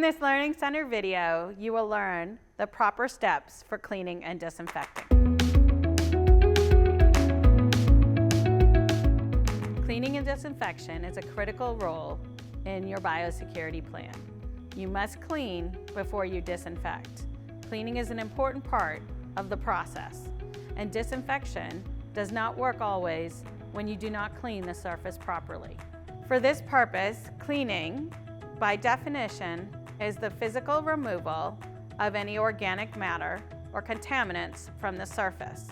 this Learning Center video, you will learn the proper steps for cleaning and disinfecting. Cleaning and disinfection is a critical role in your biosecurity plan. You must clean before you disinfect. Cleaning is an important part of the process, and disinfection does not work always when you do not clean the surface properly. For this purpose, cleaning, by definition, is the physical removal of any organic matter or contaminants from the surface.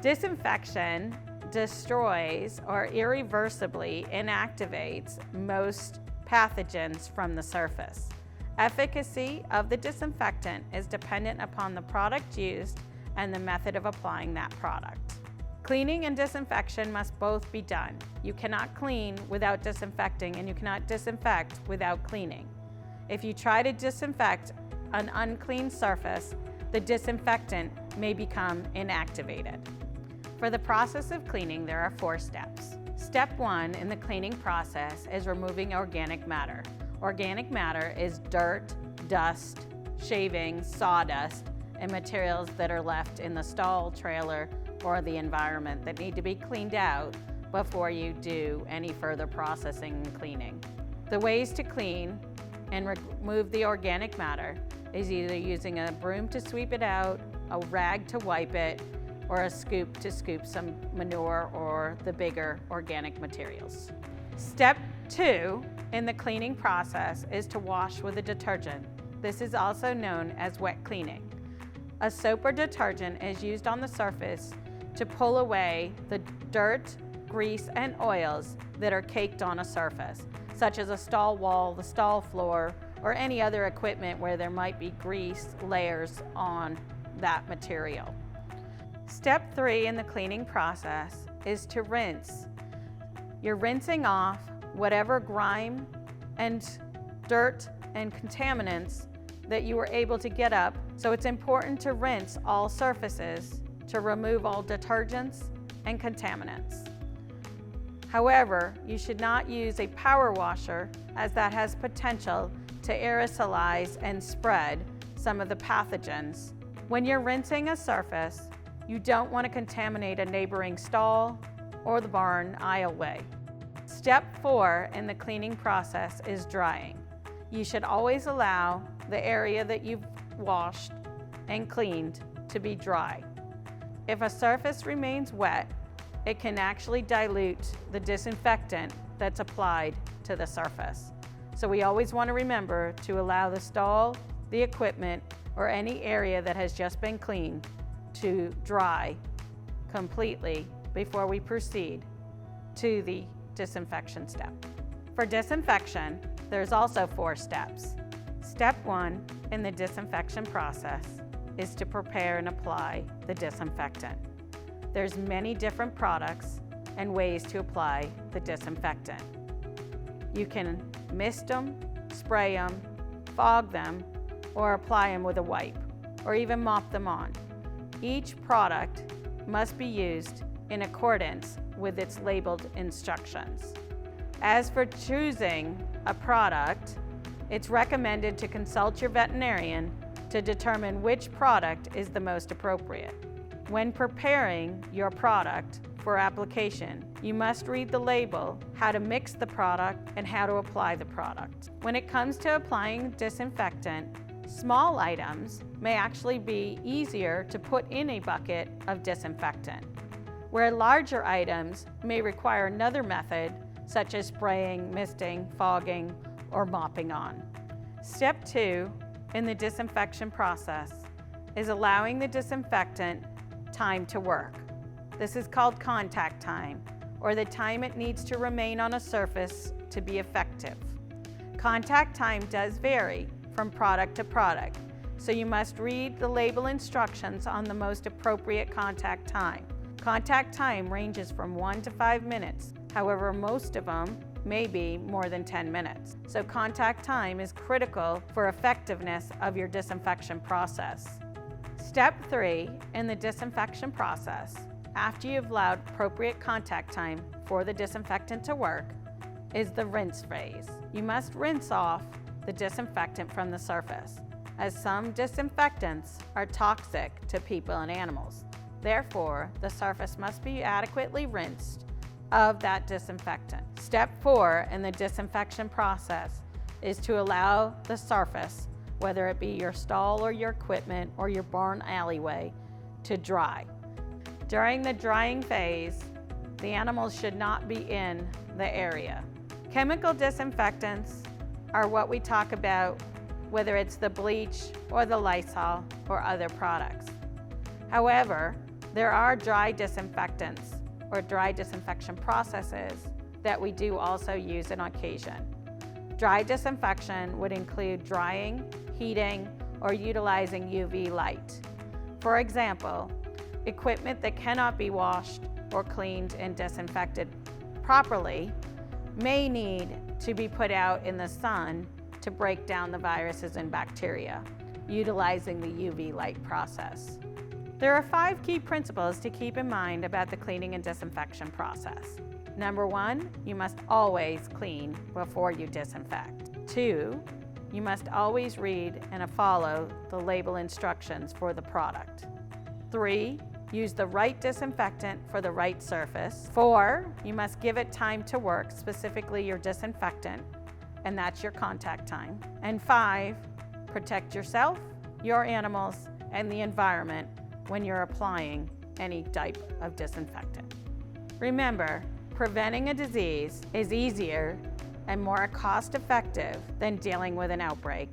Disinfection destroys or irreversibly inactivates most pathogens from the surface. Efficacy of the disinfectant is dependent upon the product used and the method of applying that product. Cleaning and disinfection must both be done. You cannot clean without disinfecting, and you cannot disinfect without cleaning. If you try to disinfect an unclean surface, the disinfectant may become inactivated. For the process of cleaning, there are 4 steps. Step 1 in the cleaning process is removing organic matter. Organic matter is dirt, dust, shavings, sawdust, and materials that are left in the stall, trailer, or the environment that need to be cleaned out before you do any further processing and cleaning. The ways to clean and remove the organic matter is either using a broom to sweep it out, a rag to wipe it, or a scoop to scoop some manure or the bigger organic materials. Step 2 in the cleaning process is to wash with a detergent. This is also known as wet cleaning. A soap or detergent is used on the surface to pull away the dirt, grease, and oils that are caked on a surface, such as a stall wall, the stall floor, or any other equipment where there might be grease layers on that material. Step 3 in the cleaning process is to rinse. You're rinsing off whatever grime and dirt and contaminants that you were able to get up. So it's important to rinse all surfaces to remove all detergents and contaminants. However, you should not use a power washer, as that has potential to aerosolize and spread some of the pathogens. When you're rinsing a surface, you don't want to contaminate a neighboring stall or the barn aisleway. Step 4 in the cleaning process is drying. You should always allow the area that you've washed and cleaned to be dry. If a surface remains wet, it can actually dilute the disinfectant that's applied to the surface. So we always want to remember to allow the stall, the equipment, or any area that has just been cleaned to dry completely before we proceed to the disinfection step. For disinfection, there's also 4 steps. Step 1 in the disinfection process is to prepare and apply the disinfectant. There's many different products and ways to apply the disinfectant. You can mist them, spray them, fog them, or apply them with a wipe, or even mop them on. Each product must be used in accordance with its labeled instructions. As for choosing a product, it's recommended to consult your veterinarian to determine which product is the most appropriate. When preparing your product for application, you must read the label, how to mix the product, and how to apply the product. When it comes to applying disinfectant, small items may actually be easier to put in a bucket of disinfectant, where larger items may require another method, such as spraying, misting, fogging, or mopping on. Step 2 in the disinfection process is allowing the disinfectant time to work. This is called contact time, or the time it needs to remain on a surface to be effective. Contact time does vary from product to product, so you must read the label instructions on the most appropriate contact time. Contact time ranges from 1 to 5 minutes. However, most of them may be more than 10 minutes. So contact time is critical for effectiveness of your disinfection process. Step 3 in the disinfection process, after you've allowed appropriate contact time for the disinfectant to work, is the rinse phase. You must rinse off the disinfectant from the surface, as some disinfectants are toxic to people and animals. Therefore, the surface must be adequately rinsed of that disinfectant. Step 4 in the disinfection process is to allow the surface, whether it be your stall or your equipment or your barn alleyway, to dry. During the drying phase, the animals should not be in the area. Chemical disinfectants are what we talk about, whether it's the bleach or the Lysol or other products. However, there are dry disinfectants or dry disinfection processes that we do also use on occasion. Dry disinfection would include drying, heating, or utilizing UV light. For example, equipment that cannot be washed or cleaned and disinfected properly may need to be put out in the sun to break down the viruses and bacteria, utilizing the UV light process. There are 5 key principles to keep in mind about the cleaning and disinfection process. Number 1, you must always clean before you disinfect. 2, you must always read and follow the label instructions for the product. 3, use the right disinfectant for the right surface. 4, you must give it time to work, specifically your disinfectant, and that's your contact time. And 5, protect yourself, your animals, and the environment when you're applying any type of disinfectant. Remember, preventing a disease is easier and more cost-effective than dealing with an outbreak.